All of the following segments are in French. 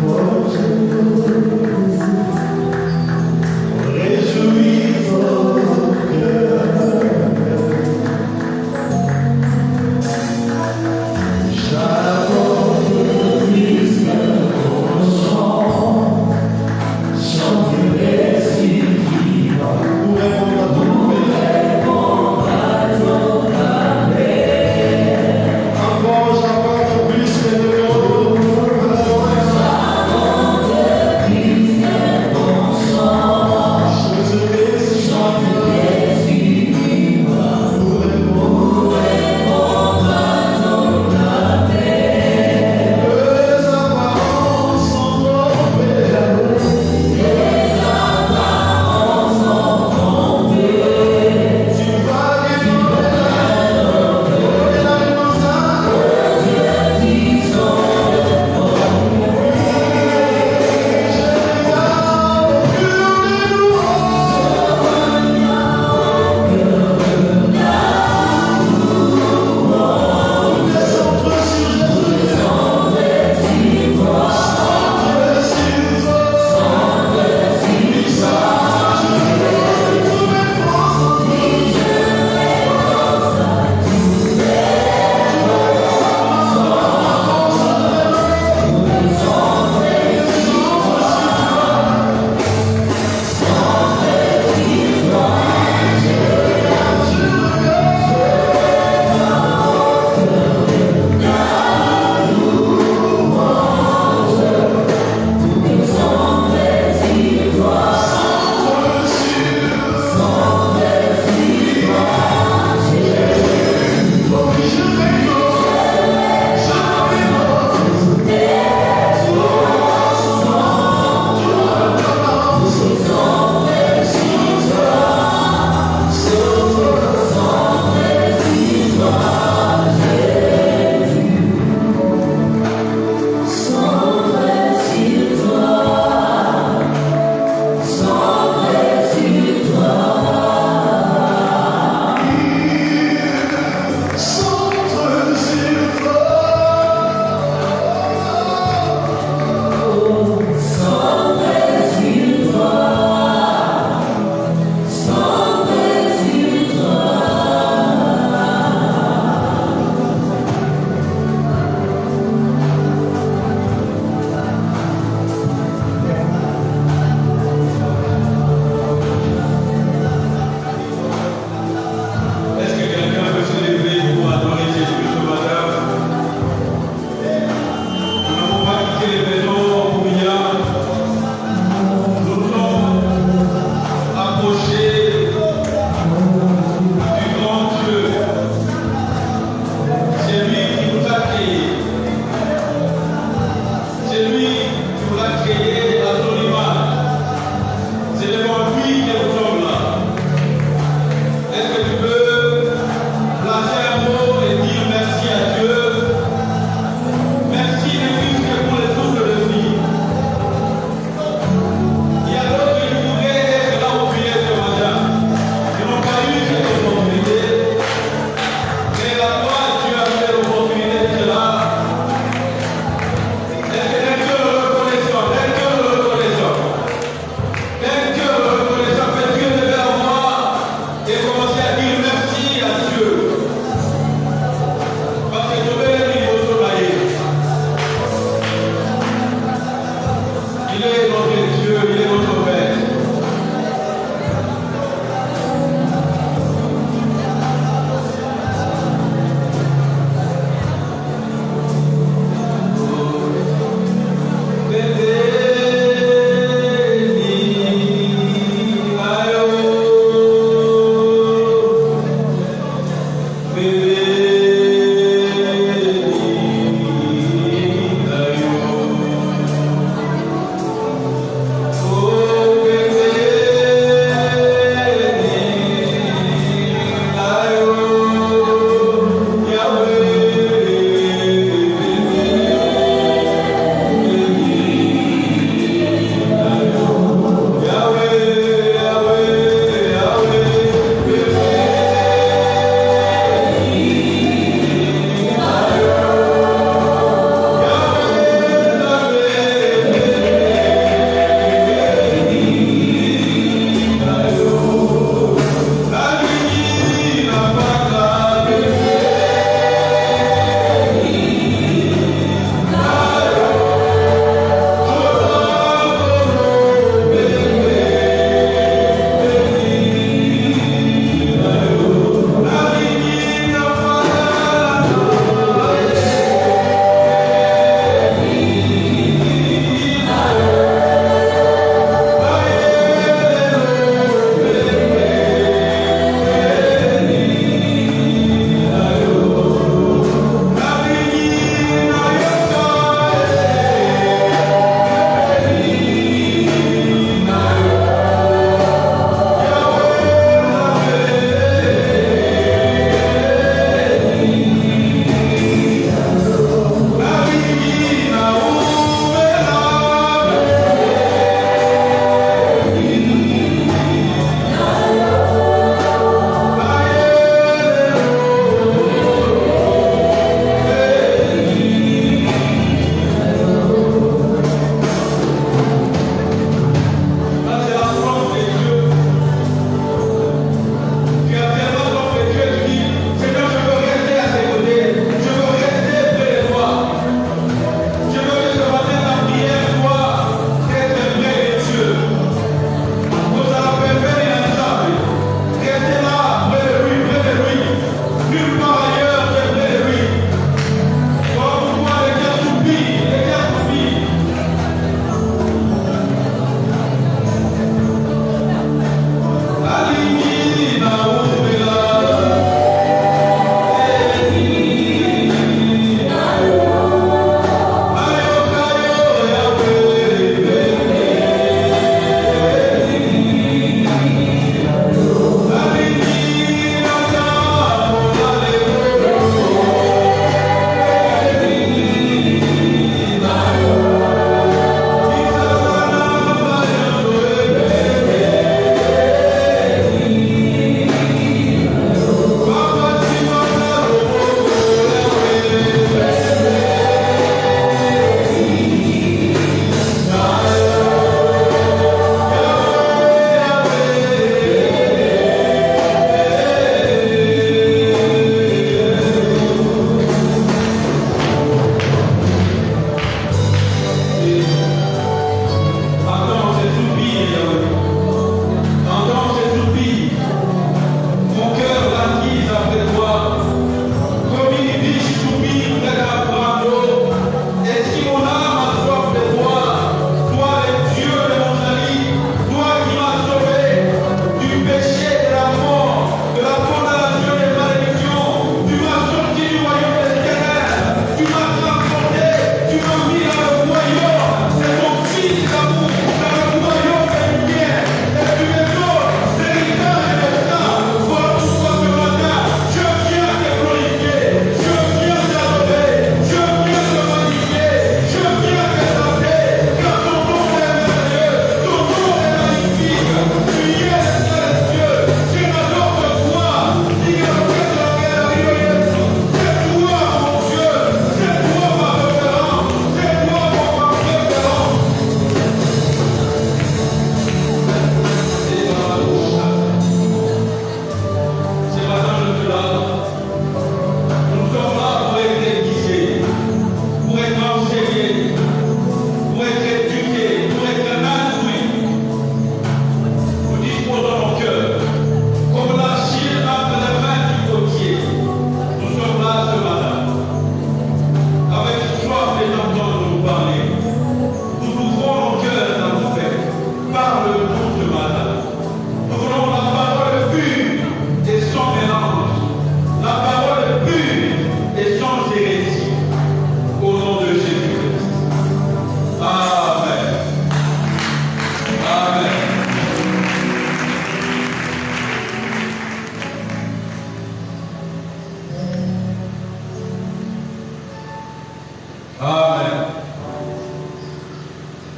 Encore, j'apporte plus que de l'eau.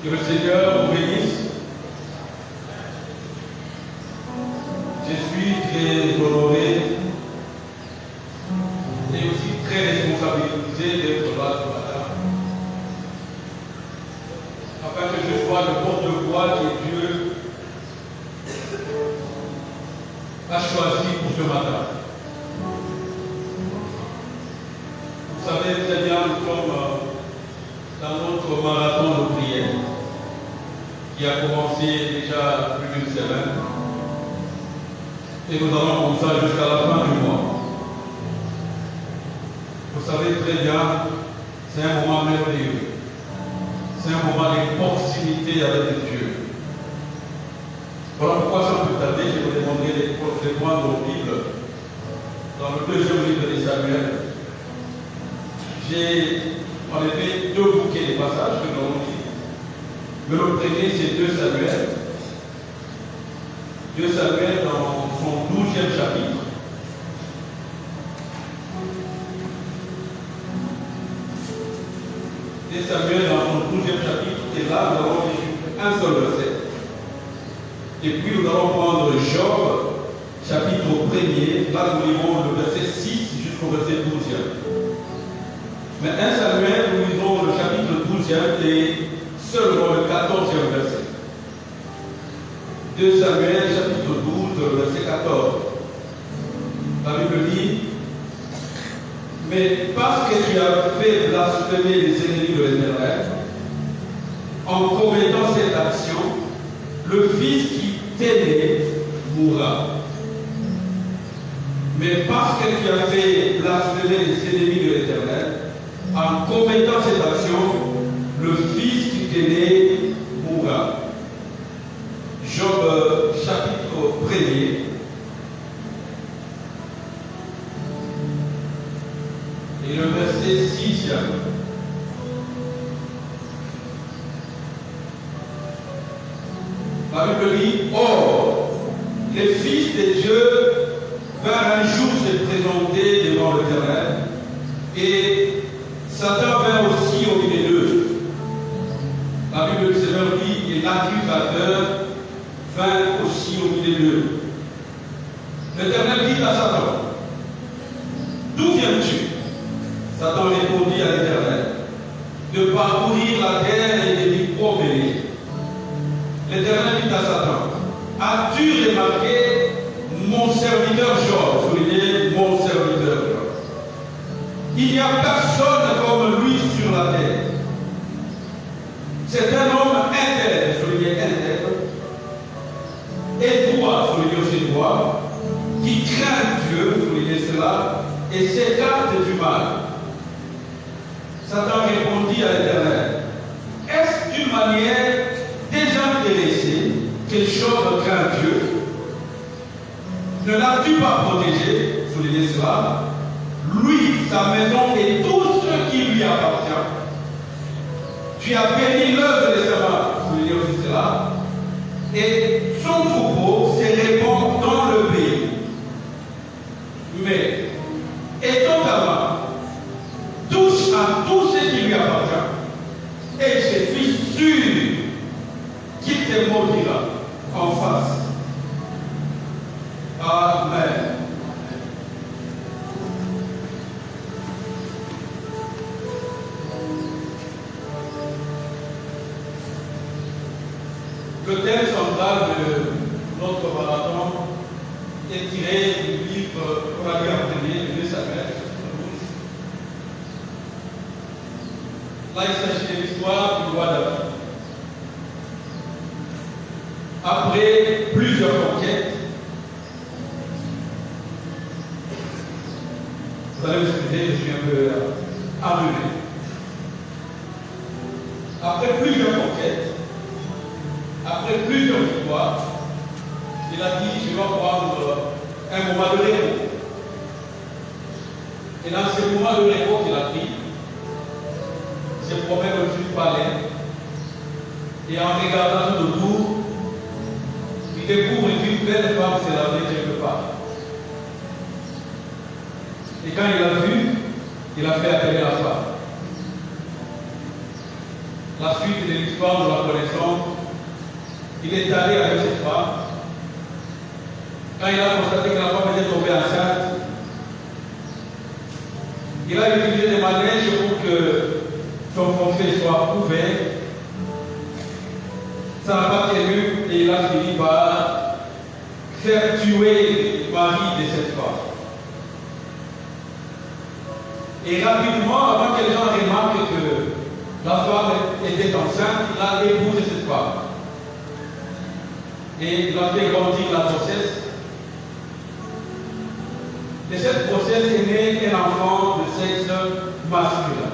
Que le Seigneur vous bénisse. Je suis très honoré et aussi très responsabilisé d'être là ce matin, afin que je sois le porte-voix que Dieu a choisi pour ce matin. Vous savez très bien, nous sommes dans notre marathon de prière qui a commencé déjà plus d'une semaine. Et nous allons comme ça jusqu'à la fin du mois. Vous savez très bien, c'est un moment merveilleux. C'est un moment de proximité avec Dieu. Voilà pourquoi sans plus tarder, je vous demanderai de prendre vos Bibles dans le deuxième livre de Samuel. J'ai en effet deux bouquets de passages que nous avons lus. Mais le premier, c'est 2 Samuel. 2 Samuel dans son 12e chapitre. Et Samuel dans son 12e chapitre, et là nous allons lire un seul verset. Et puis nous allons prendre Job, chapitre 1er, là nous lirons le verset 6 jusqu'au verset 12e. Mais 1 Samuel, nous lisons le chapitre 12e et seulement le 14e verset. 2 Samuel, chapitre 12, verset 14. La Bible dit: mais parce que tu as fait blasphémer les ennemis de l'Éternel, en commettant cette action, le fils qui t'aimait mourra. Mais parce que tu as fait blasphémer les ennemis de l'Éternel, en commettant cette action, le fils qui t'aimait mourra. Job chapitre 1er. Et le verset 6e. La Bible dit: or, les fils de Dieu vinrent un jour se présenter devant l'Éternel, et Satan vint aussi au milieu d'eux. La Bible du Seigneur dit: et l'accusateur vint aussi au milieu d'eux. L'Éternel dit à Satan: d'où viens-tu? Satan répondit à l'Éternel: de parcourir la terre et de l'y promener. L'Éternel dit à Satan: as-tu remarqué mon serviteur Job? Soulignez mon serviteur Job. Il n'y a personne comme lui sur la terre. C'est un homme intègre, soulignez intègre, et droit, soulignez aussi droit, qui craint Dieu, soulignez cela, et s'écarte du mal. Satan répondit à l'Éternel: est-ce d'une manière désintéressée que Job craint Dieu? Ne l'as-tu pas protégé, soulignez cela, lui, sa maison et tout ce qui lui appartient? Tu as béni l'œuvre de ses mains, soulignez aussi cela, et son troupeau se répand dans le pays. Mais, étonnamment, touche à tout ce qui lui appartient, et je suis sûr qu'il te maudira en face. Amen. Le thème central de notre marathon est tiré du livre qu'on a bien entendu de 2 Samuel. Là, il s'agit de l'histoire du roi David. Après plusieurs conquêtes, vous allez m'excuser, je suis un peu enrhumé. Après plusieurs conquêtes, après plusieurs victoires, il a dit: je vais prendre un moment de repos. Et dans ce moment de repos qu'il a pris, il se promène au-dessus du palais, et en regardant tout autour, il découvre qu'une belle femme s'est lavée quelque part. Et quand il l'a vue, il a fait appeler la femme. la suite de l'histoire, nous la connaissons. Il est allé avec cette femme. Quand il a constaté que la femme était tombée enceinte, il a utilisé des manèges pour que son foncier soit ouvert. Ça n'a pas tenu et il a fini par faire tuer le mari de cette femme. Et rapidement, avant que les gens remarquent que la femme était enceinte, il a épousé cette femme. Et il a fait grandir la grossesse. De cette grossesse est né un enfant de sexe masculin.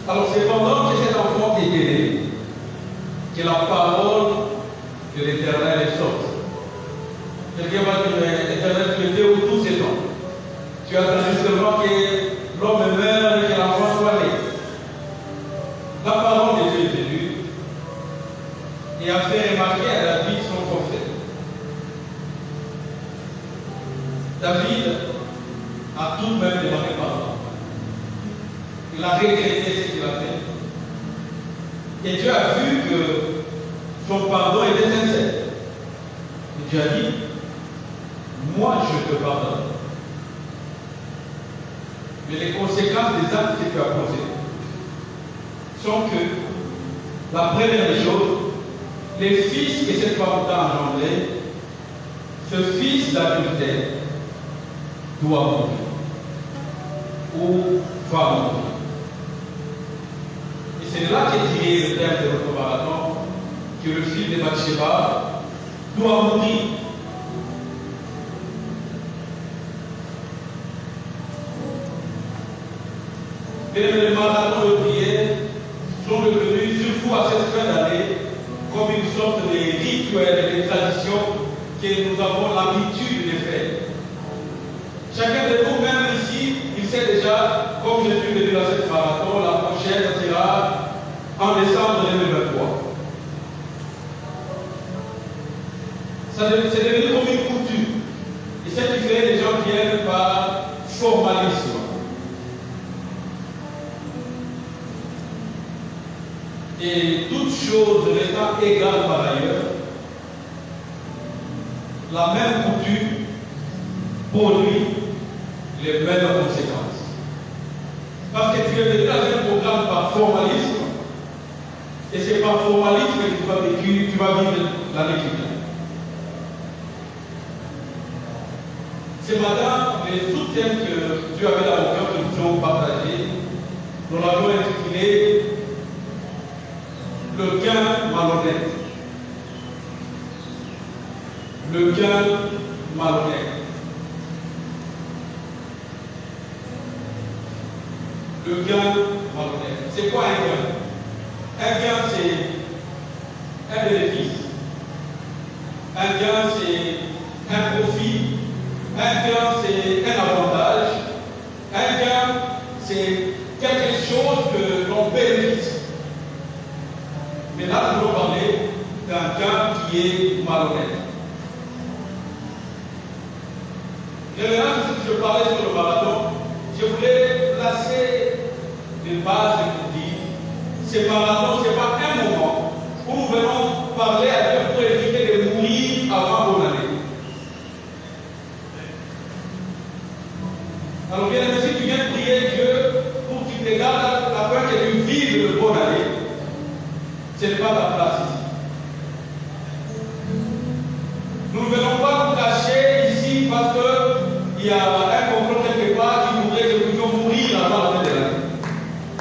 Alors c'est pendant que cet enfant est né que la parole de l'Éternel est sortie. Quelqu'un va dire, mais l'Éternel, tu étais où tous ces temps? Tu as attendu seulement que l'homme meure et que l'enfant soit né. La parole de Dieu est venue et a fait remarquer à David son prophète. David a tout de même demandé pardon. Il a regretté ce qu'il a fait. Et Dieu a vu que son pardon était sincère. Et Dieu a dit, moi je te pardonne. Mais les conséquences des actes que tu as posés sont que la première des choses, les fils que cette femme t'a engendrés, ce fils d'adultère doit mourir ou va mourir. Et c'est là qu'est tiré le terme de notre marathon, que le fils de Bathsheba doit mourir. Et les marathons de prière sont devenus, surtout à cette fin d'année, comme une sorte de rituel, de tradition que nous avons l'habitude de faire. Chacun de nous, même ici, il sait déjà, comme je suis venu à cette marathon, la prochaine sera en décembre 2023. C'est devenu comme une coutume. Et ce qui fait, les gens viennent par formalisme. Et toutes choses restant égales par ailleurs, la même coutume produit les mêmes conséquences. Parce que tu es venu dans un programme par formalisme, et c'est par formalisme que tu vas vivre l'année qui vient. Ce matin, les sous-thèmes que Dieu avait dans mon cœur, que nous avons partagés, nous l'avons intitulé le gain malhonnête. Le gain malhonnête. Le gain malhonnête. C'est quoi un gain? Un gain, c'est un bénéfice. Un gain, c'est un profit. Un gain, c'est un avantage. Un gain, c'est quelque chose que l'on bénéficie. Mais là, nous allons parler d'un gain qui est malhonnête. Révérend, si je parlais sur le marathon, je voulais placer des bases pour dire ce marathon, ce n'est pas un moment où nous venons parler à Dieu pour éviter de mourir avant bonne année. Alors, bien aimé, si tu viens prier Dieu pour qu'il te garde afin que tu vives une bonne année, ce n'est pas ta place ici. Nous ne venons pas nous cacher ici parce qu'il y a un complot quelque part qui voudrait que nous puissions mourir avant la fin de l'année.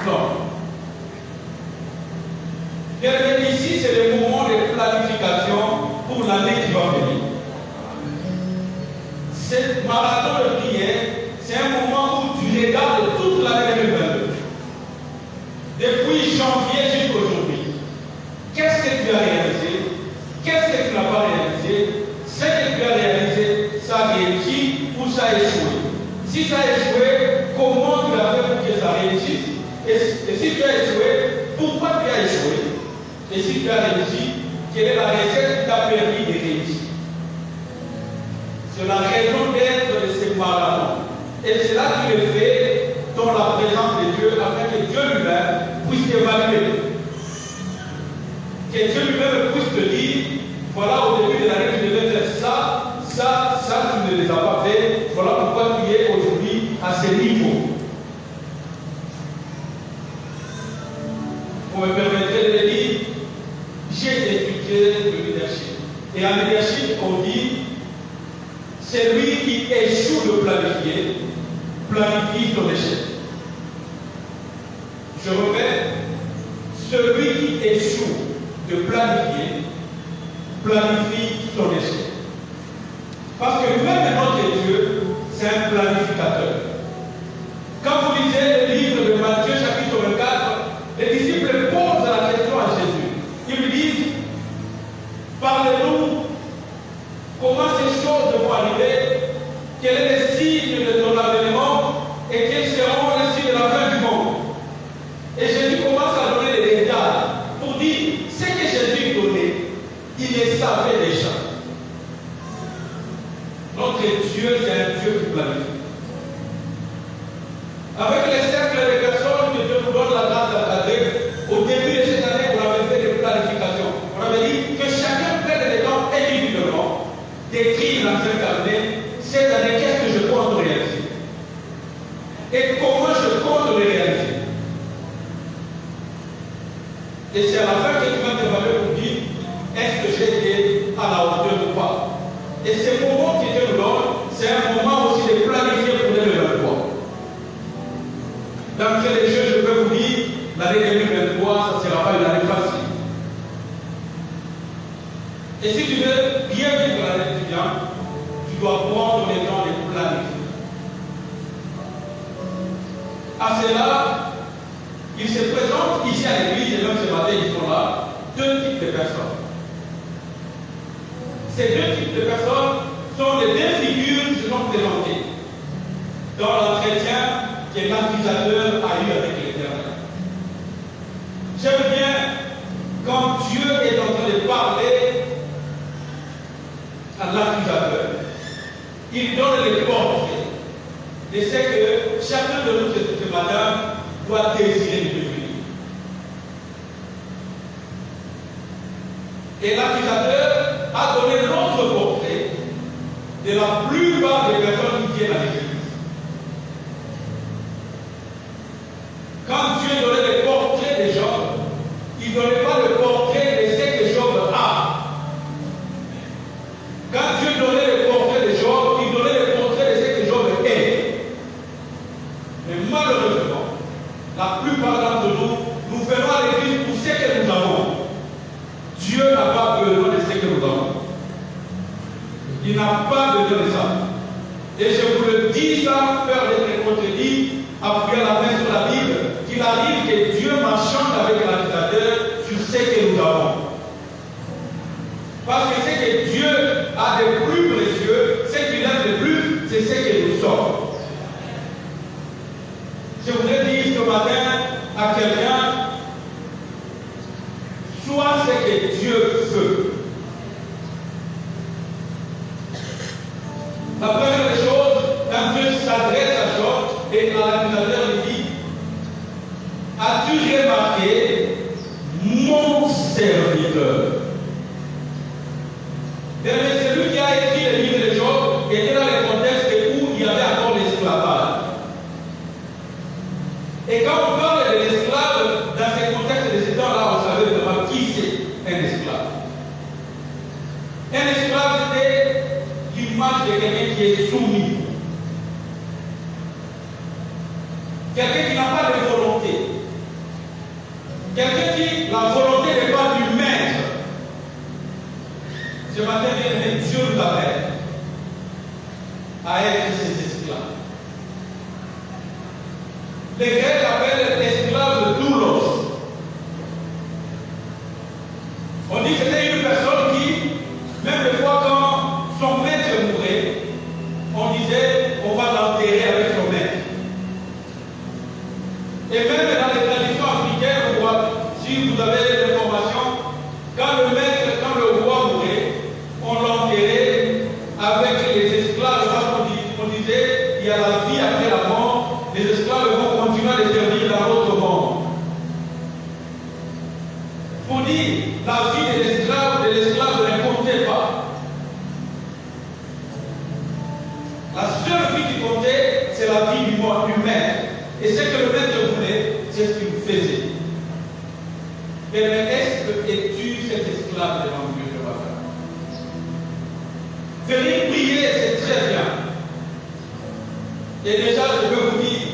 Non. Bien aimé, ici, c'est le moment de planification pour l'année qui va venir. Ce marathon de prière, c'est un moment où tu regardes toute l'année 2022. Depuis janvier jusqu'à aujourd'hui. Qu'est-ce que tu as réalisé? Qu'est-ce que tu n'as pas réalisé? Ce que tu as réalisé, ça a réussi ou ça a échoué? Si ça a échoué, comment tu as fait pour que ça réussisse? Et si tu as échoué, pourquoi tu as échoué? Et si tu as réussi, quelle est la recette qui t'a permis de réussir? C'est la raison d'être de ces marathons. Et c'est là qu'il est fait dans la présence de Dieu, afin que Dieu que Dieu lui-même puisse te dire, voilà, au début de l'année, tu devais faire ça, tu ne les as pas fait, voilà pourquoi tu es aujourd'hui à ce niveau. Vous me permettrez de le dire, j'ai étudié le leadership. Et en leadership, on dit, c'est lui qui échoue de planifier, planifie son échec. Je répète, celui qui échoue de planifier, planifie son échec. Parce que même notre Dieu, c'est un planificateur. Quand vous lisez le livre de Matthieu, chapitre 24, les disciples posent la question à Jésus. Ils lui disent, parlez-nous, comment ces choses vont arriver, quel est le signe de ton avènement et quels seront les signes de la fin du monde. Et Jésus commence à donner des détails pour dire ce que Jésus donnait, il les savait déjà. Notre Dieu, c'est un Dieu qui planifie. Avec les cercles de personnes que Dieu nous donne la grâce d'encadrer, au début de cette année, on avait fait des planifications. On avait dit que chacun prenne le temps individuellement d'écrire dans ce carnet, cette année, qu'est-ce que je compte réaliser et comment je compte le réaliser. Et c'est à la fin que tu vas t'évaluer pour dire, est-ce que j'ai été à la hauteur ou pas. Et ce moment qui Dieu nous donne, c'est un moment aussi de planifier pour 2023. D'entrée des jeux, je peux vous dire, l'année 2023, ça ne sera pas une année facile. Et si tu veux bien vivre l'année étudiante, tu dois prendre le temps de planifier. À cela, il se présente ici à l'église, et même ce matin, ils sont là, deux types de personnes. Ces deux types de personnes sont les deux figures qui se sont présentées dans l'entretien que l'accusateur a eu avec l'Éternel. J'aime bien quand Dieu est en train de parler à l'accusateur. Il donne les portraits de ce que chacun de nous ce matin doit désirer de devenir. Et l'accusateur a donné l'autre portrait de la plupart des personnes qui viennent à l'église. Quand Dieu donnait le portrait de Job, il ne donnait pas le portrait de ce que Job a. Quand Dieu donnait le portrait de Job, il donnait le portrait de ce que Job est. Mais malheureusement, la plupart d'entre nous, nous venons à l'église pour ce que nous avons. Dieu n'a pas besoin de ce que nous avons. Il n'a pas besoin de ça. Et je vous le dis sans peur d'être contredit, appuyant la main sur la Bible, qu'il arrive que Dieu m'enchante avec l'accusateur sur ce que nous avons. Parce que ce que Dieu a de plus précieux, ce qu'il aime de plus, c'est ce que nous sommes. Je voudrais dire ce matin à quelqu'un, sois ce que Dieu veut. La première des choses, quand Dieu s'adresse à Job et à l'accusateur lui dit, as-tu remarqué mon serviteur? Mais celui qui a écrit le livre de Job était dans le contexte où il y avait encore l'esclavage. Et quand on parle de l'esclave, dans ce contexte de ce temps-là, on savait vraiment qui c'est un esclave. Un esclave, c'était l'image de quelqu'un qui est soumis. Quelqu'un qui n'a pas de volonté. Quelqu'un qui, la volonté n'est pas du maître. Ce matin, bien, Dieu nous appelle à être ses esclaves. Les Grecs appellent l'esclave de doulos. On dit que c'était une personne qui, même des fois quand son maître mourait, on disait on va l'enterrer avec son maître. Et même dans les traditions africaines, si vous avez l'information, quand le roi mourait, on l'enterrait avec les esclaves. On disait il y a la vie après la mort, les esclaves vont continuer à dit, la vie de l'esclave ne comptait pas. La seule vie qui comptait, c'est la vie du maître. Et ce que le maître voulait, c'est ce qu'il faisait. Mais est-ce que es-tu cet esclave devant Dieu ce matin? Venir prier, c'est très bien. Et déjà, je peux vous dire,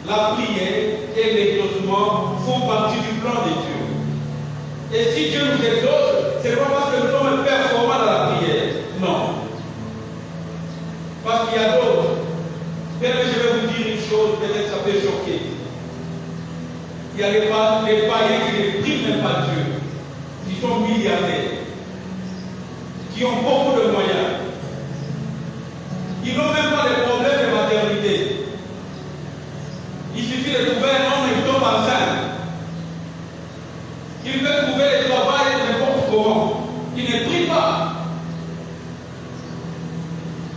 la prière et l'exaucement font partie du plan de Dieu. Et si Dieu nous exauce, ce n'est pas parce que nous sommes performants dans la prière. Non. Parce qu'il y a d'autres. Bien, je vais vous dire une chose, peut-être ça peut choquer. Il y a les païens qui ne prient même pas Dieu, qui sont milliardaires, qui ont beaucoup de moyens. Ils n'ont même pas de problème de maternité. Il suffit de trouver un homme qui tombe enceinte. Il peut trouver le travail n'importe comment. Il ne prie pas.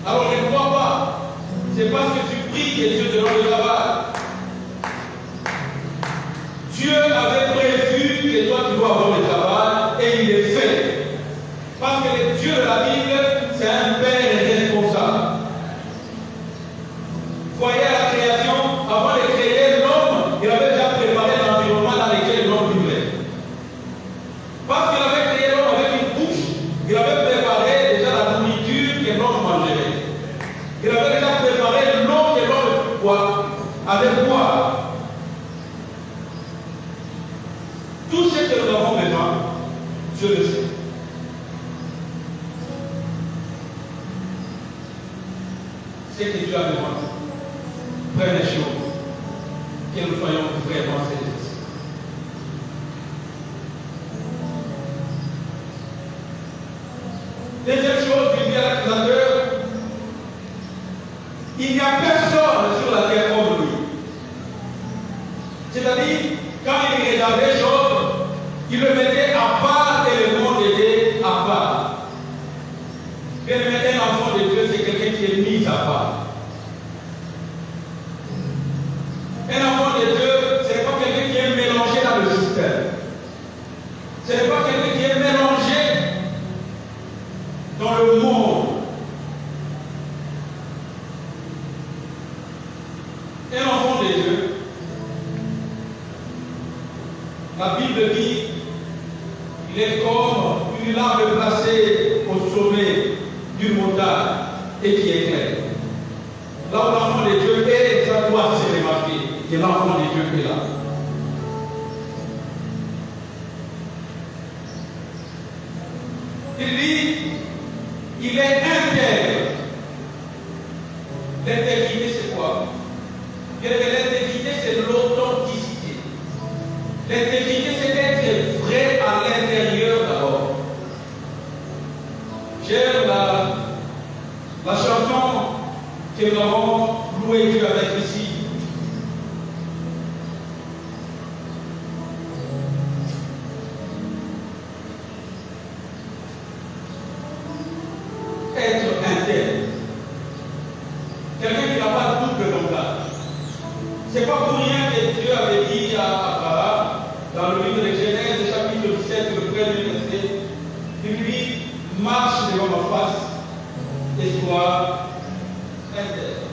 Alors ne crois pas. C'est parce que tu pries que Dieu te donne le travail. Dieu avait prévu que toi tu dois avoir le travail et il est fait. Parce que le Dieu de la Bible, c'est un Père responsable. Voyez la création, avant de créer l'homme, il avait déjà préparé l'environnement dans lequel l'homme vivait. Parce qu'il avait créé l'homme avec une bouche, il avait préparé déjà la nourriture que l'homme mangerait. Il avait déjà préparé l'eau que l'homme allait boire. Tout ce que nous avons besoin, Dieu le sait. Ce que Dieu a besoin, première chose, que nous soyons vraiment satisfaits. Deuxième chose, il dit à l'accusateur, il n'y a personne sur la terre comme lui. C'est-à-dire, quand il regardait Job, il le mettait à part et le monde était à part. Bien aimé, un enfant de Dieu, c'est quelqu'un qui est mis à part. Un enfant de Dieu, ce n'est pas quelqu'un qui est mélangé dans le système. Ce n'est pas quelqu'un qui est mélangé dans le monde. Un enfant de Dieu, la Bible dit, il est comme une lampe placée au sommet d'une montagne et qui éclaire. Là où l'enfant de Dieu est, ça doit se remarquer que l'enfant de Dieu est là. Il dit, il est intègre. L'intégrité, c'est quoi? L'intégrité, c'est l'authenticité. L'intégrité, c'est d'être vrai à l'intérieur d'abord. J'aime la chanson que nous avons louée Dieu avec ici. Être intègre. Quelqu'un qui n'a pas de double langage. C'est pas pour rien que Dieu avait dit à Abraham, dans le livre de Genèse, chapitre 17, le premier verset, il lui marche devant ma face et sois intègre.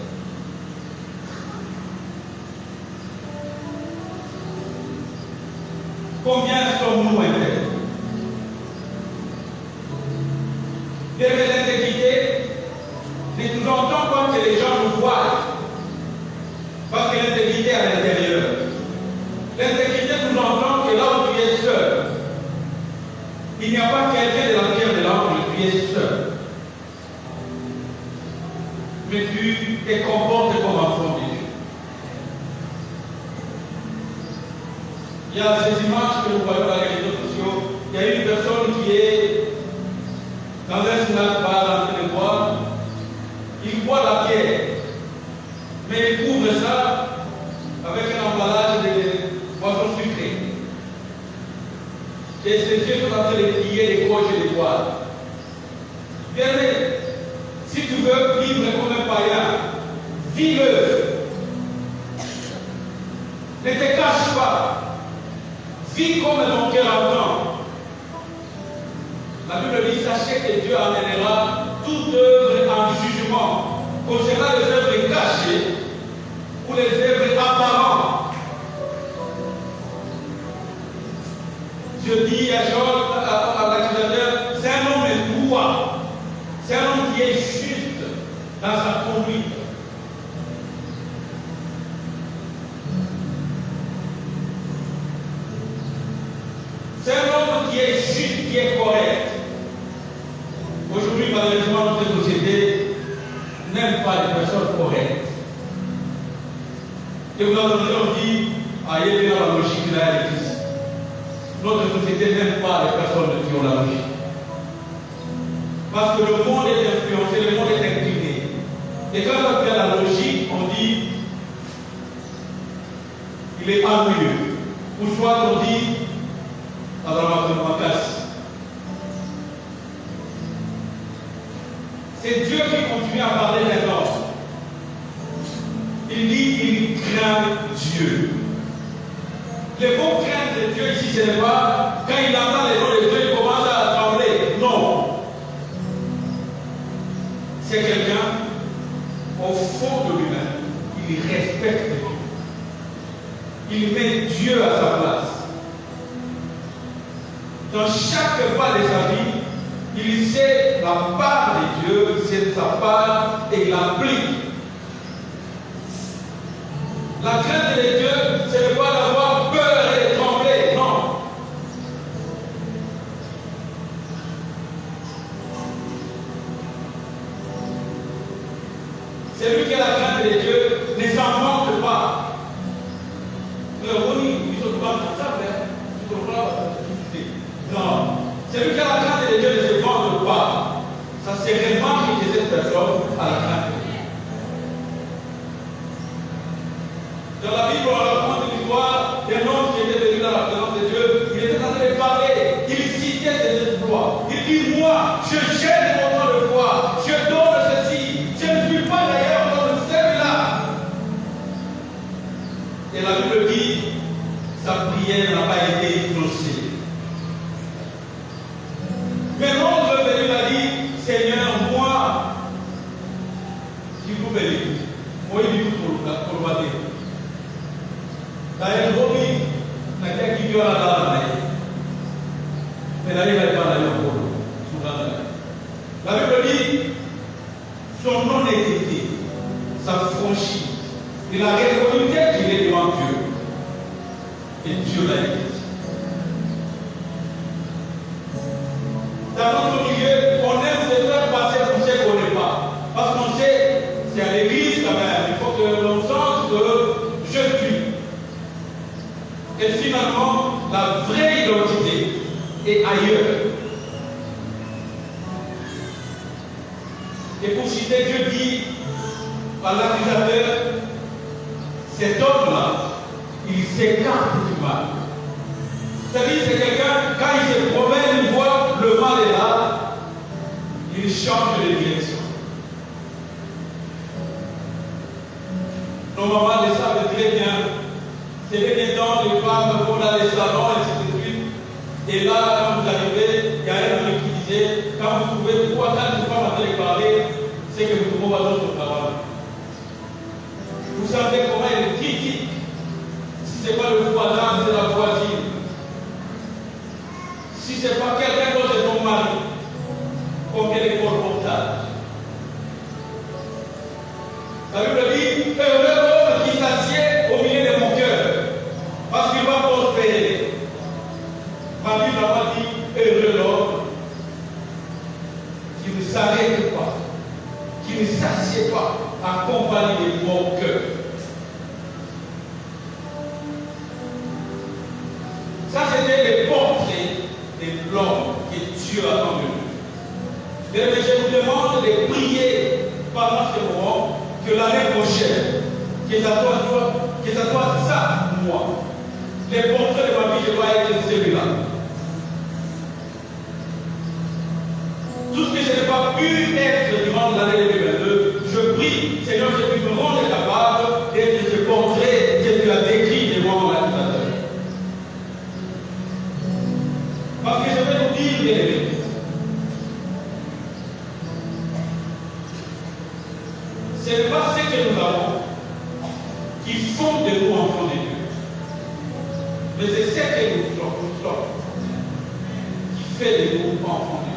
Combien sommes-nous intègres? Derrière l'intégrité, ne sous-entend pas que les gens nous voient. Parce que l'intégrité est à l'intérieur. L'intégrité sous-entend que là où tu es seul, il n'y a pas quelqu'un de la terre de là où tu es seul. Mais tu te comportes comme enfant de Dieu. Il y a ces images que nous voyons dans les réseaux sociaux. Il y a une personne qui est dans un snack bar en train de boire. Il boit la bière. Mais il couvre ça avec un emballage de boissons sucrées. Et ses yeux sont en train de plier les gauches et les boire. Bien, si tu veux vivre comme un païen, vis-le. Ne te cache pas. vis comme mon cœur entend. La Bible dit, sachez que Dieu amènera toute œuvre en jugement, concernant les œuvres cachées ou les œuvres apparentes. Dieu dit à Job, à l'accusateur, c'est un homme droit, c'est un homme qui est juste dans sa conduite. C'est un homme qui est juste, qui est correct. Aujourd'hui, malheureusement, notre société n'aime pas les personnes correctes. Et vous entendez, on dit, ah, il y a la logique là à l'église. Notre société n'aime pas les personnes qui ont la logique. Parce que le monde est influencé, le monde est incliné. Et quand on fait la logique, on dit, il est ennuyeux. Ou soit on dit, c'est Dieu qui continue à parler maintenant. Il dit il craint Dieu. Le mot crainte de Dieu ici, ce n'est pas quand il entend les noms de Dieu, il commence à trembler. Non. C'est quelqu'un, au fond de lui-même, il respecte Dieu. Il met Dieu à sa place. Dans chaque pas de sa vie, il sait la part de Dieu, il sait sa part et il l'applique. La crainte de Dieu, ce n'est pas d'avoir peur et de trembler, non. Celui qui a la crainte de Dieu ne s'en manque pas. Non. Celui qui a la crainte de Dieu ne se vante pas. Ça se remarque que cette personne a la crainte de Dieu. Dans la Bible, on raconte l'histoire d'un homme qui était venu dans la présence de Dieu. Il était en train de parler. Il citait ses exploits. Il dit, moi, je jette mon temps de foi. Je donne ceci. Je ne suis pas d'ailleurs dans celui-là. Et la Bible dit, sa prière n'a pas été exaucée. Mais l'autre venu l'a dit, Seigneur, moi, qui vous bénis, moi, il dit pour le matin. D'ailleurs, Roby, n'a qu'à qui vient là dans la mais là, il va pas aller au pôle. La Bible dit, son honnêteté, sa franchise, il a reconnu qu'il est devant Dieu. Et Dieu l'a dit. Dans notre milieu, on aime se faire passer pour ce qu'on n'est pas. Parce qu'on sait, c'est à l'église quand même, il faut que l'on sente que je suis. Et finalement, la vraie identité est ailleurs. Et pour citer, Dieu dit à l'accusateur, cet homme-là, il s'écarte du mal. C'est-à-dire c'est quelqu'un, quand il se promène, il voit le mal est là, il change de direction. Nos mamans le savent très bien. C'est les temps, les femmes vont dans les salons, et ainsi de suite. Et là, quand vous arrivez, il y a un homme qui disait, quand vous trouvez pourquoi quand une femme a fait parler, c'est que vous trouvez pas d'autre travail. Vous savez comment elle critique. Si ce n'est pas le voisin, c'est la voisine. Si ce n'est pas quelqu'un d'autre, c'est ton mari. Comme elle est confortable. La Bible dit, heureux l'homme qui s'assied au milieu de mon cœur, parce qu'il va prospérer. Ma Bible m'a dit, heureux l'homme qui ne s'arrête pas, qui ne s'assied pas, accompagné de mon cœur. Ça, c'était les portraits de l'homme que Dieu a dans nous. Mais je vous demande de prier pendant ce moment que l'année prochaine, que ça soit ça, moi. Les portraits de ma vie, je dois être celui-là. Tout ce que je n'ai pas pu être durant l'année 2022, je prie, Seigneur, que tu me rendes capable d'être ce portrait que tu as décrit devant l'accusateur. Mais c'est ce que nous sommes qui fait de nous enfants de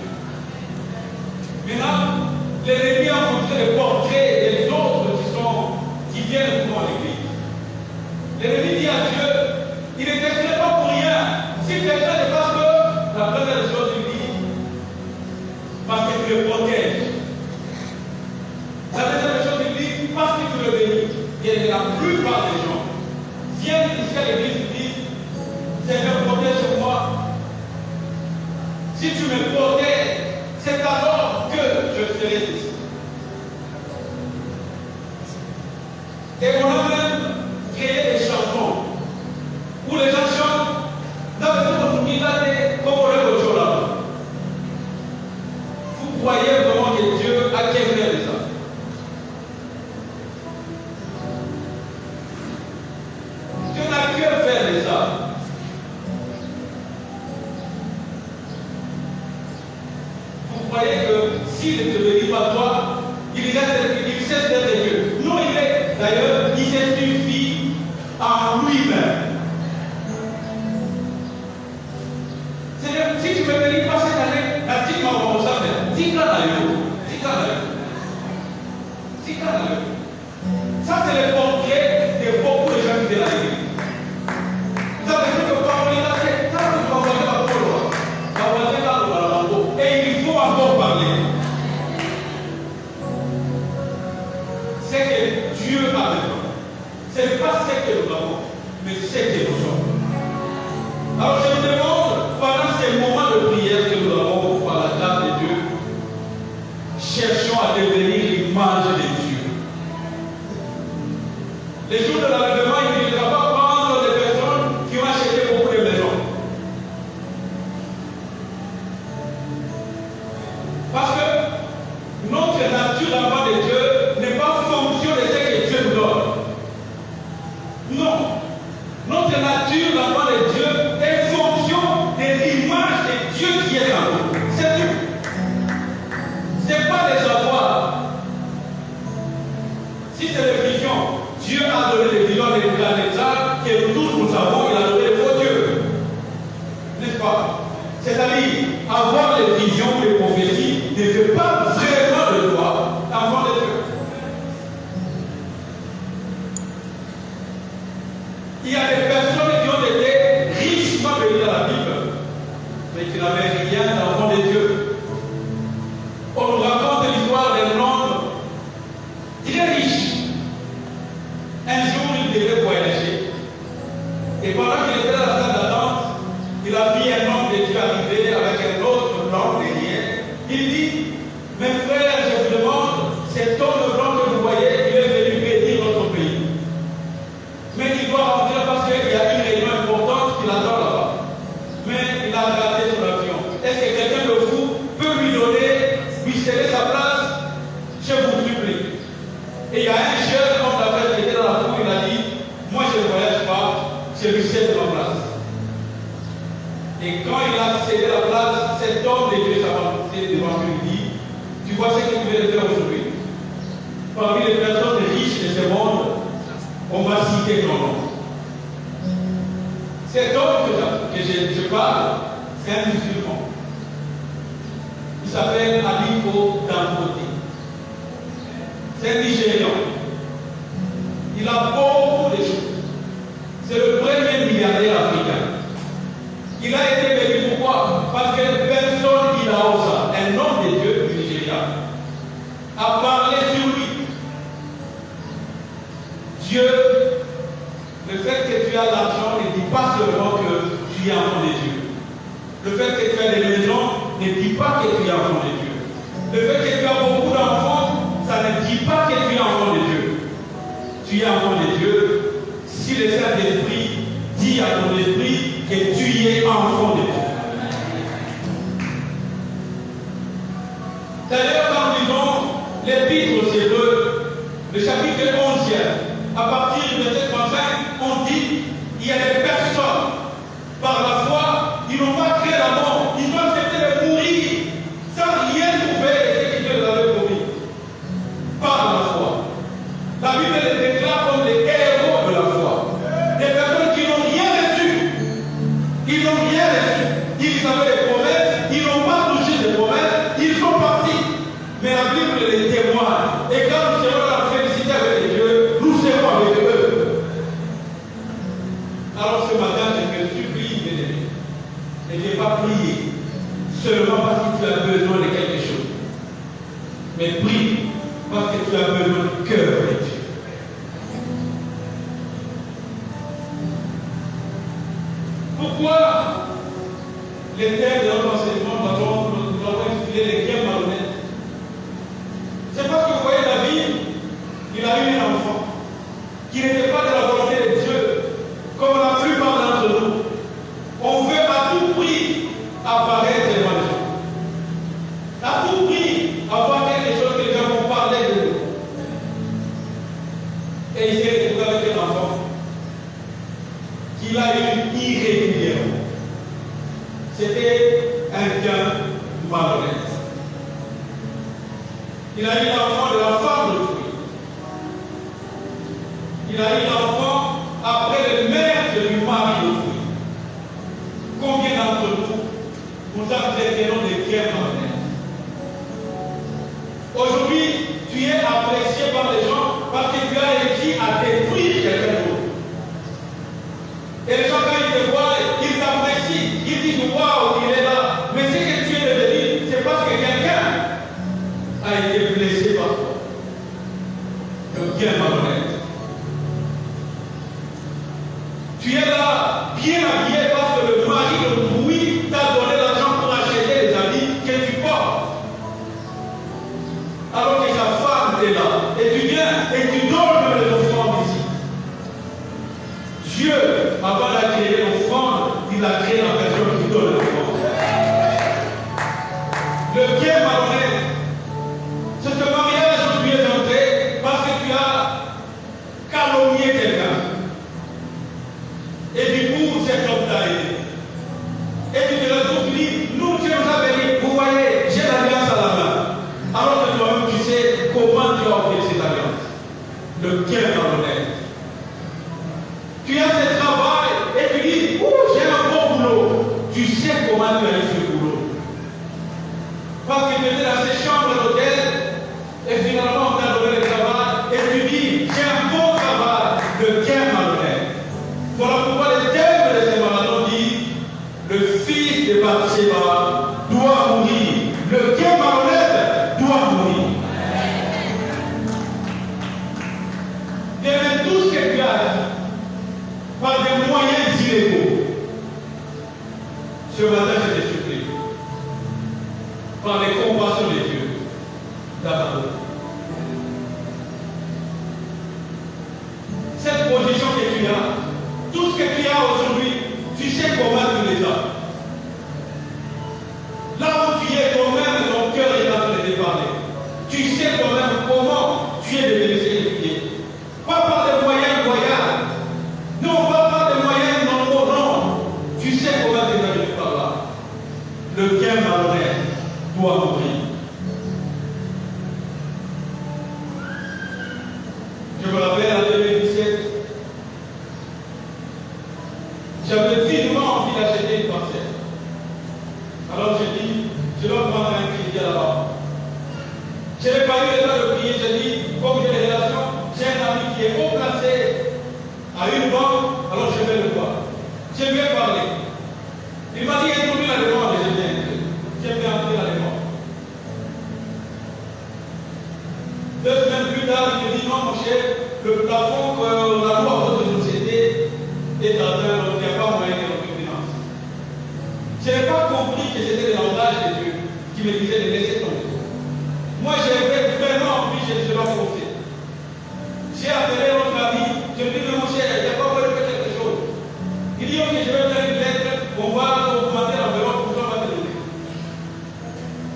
Dieu. Maintenant, l'ennemi a montré le portrait des autres qui viennent pour l'église. L'ennemi dit à Dieu, il ne t'exclut pas pour rien. Si quelqu'un ne passe que la première chose, il dit, parce que tu le protèges. La deuxième chose, il dit, parce que tu le bénis. Et la plupart des gens viennent ici à l'église et disent, Seigneur, protège-moi. Si tu me protèges, c'est alors que je serai ici. Et on a même créé des chansons où les gens chantent dans le sens il a des comorés au jour là. Vous croyez vraiment que Dieu a qu'à faire de ça? Dieu n'a que faire de ça. Vous croyez que s'il ne te bénit pas toi, il cesse d'être Dieu. Non, il est. D'ailleurs, il se suffit en lui-même. C'est-à-dire, si tu ne me bénis pas cette année, la petite maman va ça faire. Ça, c'est le portrait de beaucoup de gens qui viennent à l'église. Vous avez vu que quand on est là, c'est ça que vous envoyez la parole. Et il faut encore parler. C'est que Dieu a besoin. Ce n'est pas ce que nous avons, mais ce que nous sommes. Alors je me demande, pendant ces moments de prière que nous avons par la grâce de Dieu, cherchons à devenir l'image de Dieu. Les jours de l'enlèvement, il ne va pas prendre des personnes qui ont acheté beaucoup de maisons. Parce que notre nature d'enfant de Dieu n'est pas fonction de ce que Dieu nous donne. Non. Notre nature d'enfant de Dieu est fonction de l'image de Dieu qui est en nous. C'est tout. Ce n'est pas des avoirs. Si c'est des visions, Dieu a donné les visions des planètes que tous nous avons, il a donné les faux dieux. N'est-ce pas? C'est-à-dire, avoir les visions, les prophéties, ne fait pas vraiment de toi enfant de Dieu. Il y a des personnes qui ont été richement bénies dans la Bible, mais qui n'avaient rien d'enfant de Dieu. On nous raconte l'histoire d'un homme très riche. Un jour, il devait voyager. Et pendant qu'il était dans la salle d'attente, il a vu un homme de Dieu arriver avec un autre homme derrière. Il dit, mes frères, je vous demande, cet homme blanc que vous voyez, il est venu bénir notre pays. Mais il doit rentrer parce qu'il y a une réunion importante qu'il attend là-bas. Mais il a raté son avion. Est-ce que quelqu'un de vous peut lui céder sa place? Je vous supplie. Et il y a un jeune homme d'affaires qui était dans la foule, il a dit, moi je ne voyage pas, je lui cède ma place. Et quand il a cédé la place, cet homme de Dieu s'est avancé devant lui et dit, tu vois ce que tu viens de faire aujourd'hui? Parmi les personnes riches de ce monde, on va citer ton nom. Cet homme que je parle, c'est un musulman. Il s'appelle Aliko Dangote. C'est un Nigérian. Il a beaucoup de choses. C'est le premier milliardaire africain. Il a été béni pourquoi? Parce que personne Idaosa, un homme de Dieu du Nigeria, a parlé sur lui. Dieu, le fait que tu as l'argent ne dit pas seulement que tu es enfant de Dieu. Le fait que tu as des maisons ne dit pas que tu es enfant de Dieu. Le fait que tu as beaucoup d'enfants, ça ne dit pas que tu es enfant de Dieu. Tu es enfant de Dieu si le Saint-Esprit dit à ton esprit que tu es enfant de Dieu. D'ailleurs, quand nous lisons l'Épître aux Hébreux, le chapitre 11e, à partir du verset 35, on dit il y a des personnes, par la foi, qui n'ont pas créé la mort, ils ont accepté de mourir sans rien trouver de ce que Dieu leur avait promis. Par la foi. La Bible les déclare comme des héros de la foi. Des personnes qui n'ont rien reçu, pas prier seulement parce que tu as besoin de quelque chose, mais prie parce que tu as besoin du cœur de Dieu. Pourquoi les thèmes de notre enseignement nous avons expliqué les guerres malhonnêtes? C'est parce que vous voyez David, il a eu un enfant qui n'était pas de la volonté de Dieu, comme la plupart d'entre nous. On veut à tout prix apparaître devant les gens. À tout prix avoir quelque chose que les gens vont parler de nous. Et il s'est retrouvé avec un enfant qu'il a eu irrégulièrement. C'était un gain malhonnête. Il a eu l'enfant de la femme de Dieu. Il a eu l'enfant après le meurtre du mari de Dieu. Combien d'entre nous apprécions des guerres malhonnêtes? Aujourd'hui, tu es apprécié par les gens parce que tu as réussi à détruire quelqu'un d'autre. Et les gens, quand ils te voient, ils t'apprécient, ils disent waouh, il est là. Mais ce que tu es devenu, c'est parce que quelqu'un a été blessé par toi. Le bien malhonnête. Tu es là, bien habillé, parce que le mari de bruit t'a donné l'argent pour acheter les habits que tu portes. Alors que sa femme est là. Et tu viens et tu donnes les offrandes ici. Dieu, avant de créer l'offrande, il a créé la personne qui donne l'offrande. Le bien malhonnête, c'est ce mariage où tu es entré parce que tu as calomnié quelqu'un. Et du coup, cet homme t'a aidé. Et tu te retrouves, tu dis, nous, Dieu nous a bénis. Vous voyez, j'ai l'alliance à la main. Alors que toi-même, tu sais comment tu as obtenu cette alliance. Le bien malhonnête. Tu as ce travail et tu dis, oh, j'ai un bon boulot. Tu sais comment tu as eu ce boulot. Parce que tu étais dans ces chambres d'hôtel et finalement on t'a donné le travail et tu dis, j'ai un bon travail. Le bien malhonnête. Voilà pourquoi les thèmes de ces marathons disent, le fils de Bathsheba doit mourir. Le bien malhonnête doit mourir. Et même tout ce que tu as dit, par des moyens illégaux. Ce matin, j'étais surpris par les compassions de Dieu d'abord. Cette position que tu as, tout ce que tu as aujourd'hui, tu sais comment tu les as. Là où tu es toi-même, ton cœur est en train de parler. Tu sais toi-même comment tu es devenu sélectionné. Pas par des moyens voyables. Non, pas par des moyens normaux, non. Tu sais comment tu es arrivé par là. Le bien malhonnête doit mourir. Je me rappelle en 2017, j'avais vivement envie d'acheter une parcelle. Alors j'ai dit, je dois prendre un crédit à la banque. Je n'ai pas eu le temps de prier, j'ai dit, comme j'ai des relations, j'ai un ami qui est haut placé à une banque, alors je vais le voir. Je vais parler. Il m'a dit, introduis la demande, et je viens entrer. Je vais entrer la demande. 2 semaines plus tard, il me dit, non, mon cher, le plafond que la loi de votre société est atteint, donc il n'y a pas moyen de notre finance. Je n'ai pas compris que c'était le langage de Dieu qui me disait de laisser tomber. Moi, j'avais vraiment envie, je dois forcer. J'ai appelé notre ami, je lui ai dit, mon cher, il n'y a pas moyen de faire quelque chose. Il dit, ok, je vais faire une lettre, on va augmenter l'enveloppe pour ça, on va te donner.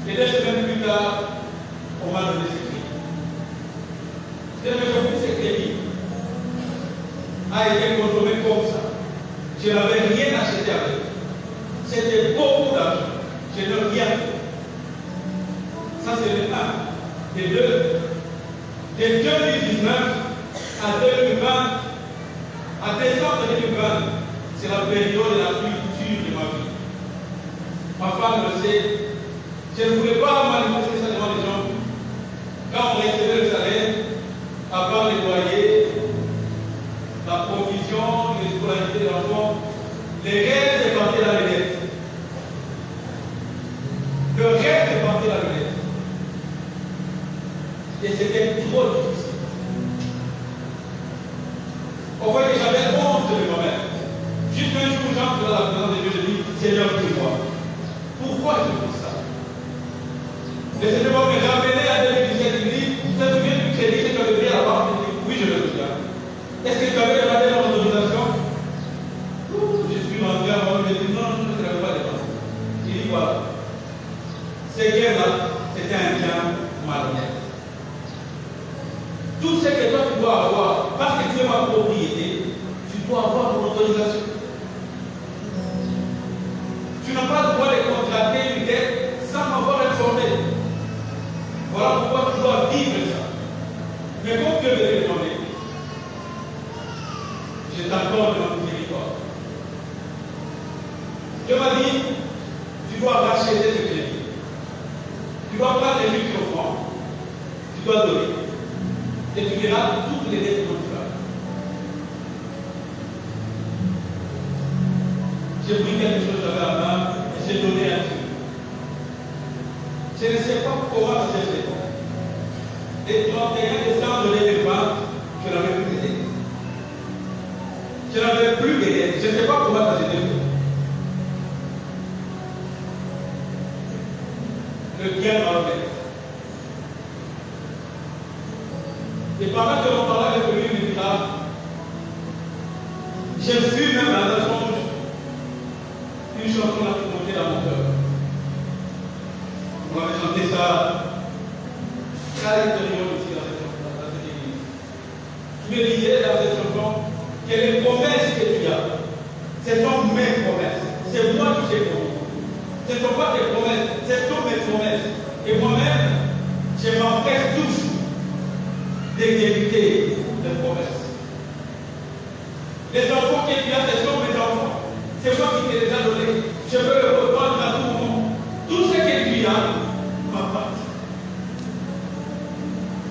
Et 2 semaines plus tard, on m'a donné ce crédit. Je me dis, ce crédit a été consommé comme ça. Je n'avais rien acheté avec. C'était beaucoup d'argent. Je n'ai rien fait. Ça, c'est le 1. Et 2, de 2019 à 2020, à décembre 2020, c'est la période de la plus dure de ma vie. Ma femme le sait. Je ne voulais pas manifester ça devant les gens. Quand on recevait le salaire, à part les loyers, la provision, les scolarités de l'enfant, les restes étaient dans les dettes. trop difficile. On voit que j'avais honte de moi-même. Juste un jour, j'entre dans la présence de Dieu, je dis, Seigneur, dis-moi, pourquoi je fais ça? Le Seigneur m'a ramené à 2017, il dit, tu te souviens du crédit que tu avais pris avant? Je dis, oui, je me souviens. Est-ce que tu avais demandé mon autorisation? Je suis rentré avant, je dis, non, je ne l'avais pas dépensé. Il dit, voilà. Ces gains-là, c'était un bien malhonnête. Tout ce que toi tu dois avoir, parce que tu es ma propriété, tu dois avoir mon autorisation. Tu n'as pas le droit de contracter une dette sans m'avoir informé. Voilà pourquoi tu dois vivre ça. Mais comme Dieu me l'a demandé, je t'accorde ma miséricorde. Dieu m'a dit, tu dois racheter ce crédit. Tu dois prendre les microphones. Tu dois donner. Et tu verras toutes les dettes que tu as. J'ai pris quelque chose j'avais à main et j'ai donné à Dieu. Je ne sais pas comment j'ai fait. Et 31 décembre 2020, je n'avais plus de dettes. Je n'avais plus de dettes. Je ne sais pas comment ça s'est fait. Le bien malhonnête. Et pendant que l'on parlait avec lui, il me dit là, j'ai vu même dans un songe une chanson là qui montait dans mon cœur. On avait chanté ça très intérieur ici dans cette église. Je me disais dans cette chanson que les promesses que tu as, ce sont mes promesses. C'est moi qui j'ai promis. Ce ne sont pas tes promesses, ce sont mes promesses. Et moi-même, je m'empresse toujours d'exécuter les promesses. Les enfants que tu as, ce sont mes enfants. C'est moi qui te les ai donnés. Je veux le reprendre à tout moment. Tout ce que tu as m'appartient.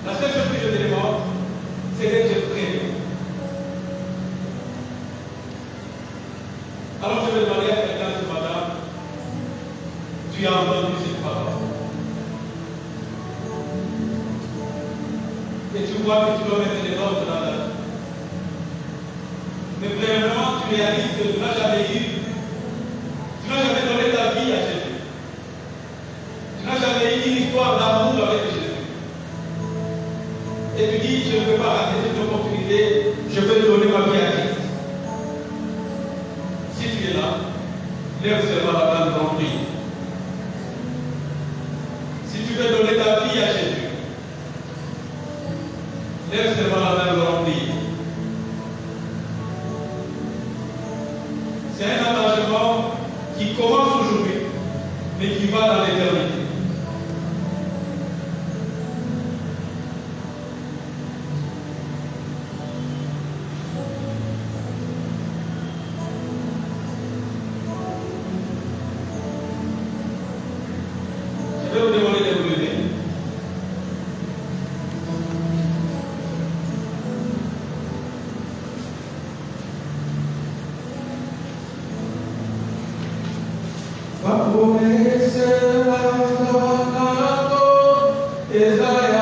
La seule chose que je te demande, c'est d'être prêt. Alors je vais demander à quelqu'un ce matin, tu as entendu cette parole. Et tu vois que tu dois mettre les ordres dans la vie. Mais premièrement, tu réalises que tu n'as jamais eu, tu n'as jamais donné ta vie à Jésus. Tu n'as jamais eu une histoire d'amour avec Jésus. Et tu dis, je ne peux pas rater cette opportunité, je veux donner ma vie à Christ. Si tu es là, lève seulement la main dans le prix. Si tu veux donner ta vie à Jésus, lève seulement la main remplie. C'est un engagement qui commence aujourd'hui, mais qui va dans l'éternité. Je vais vous demander de vous lever. Va promesse la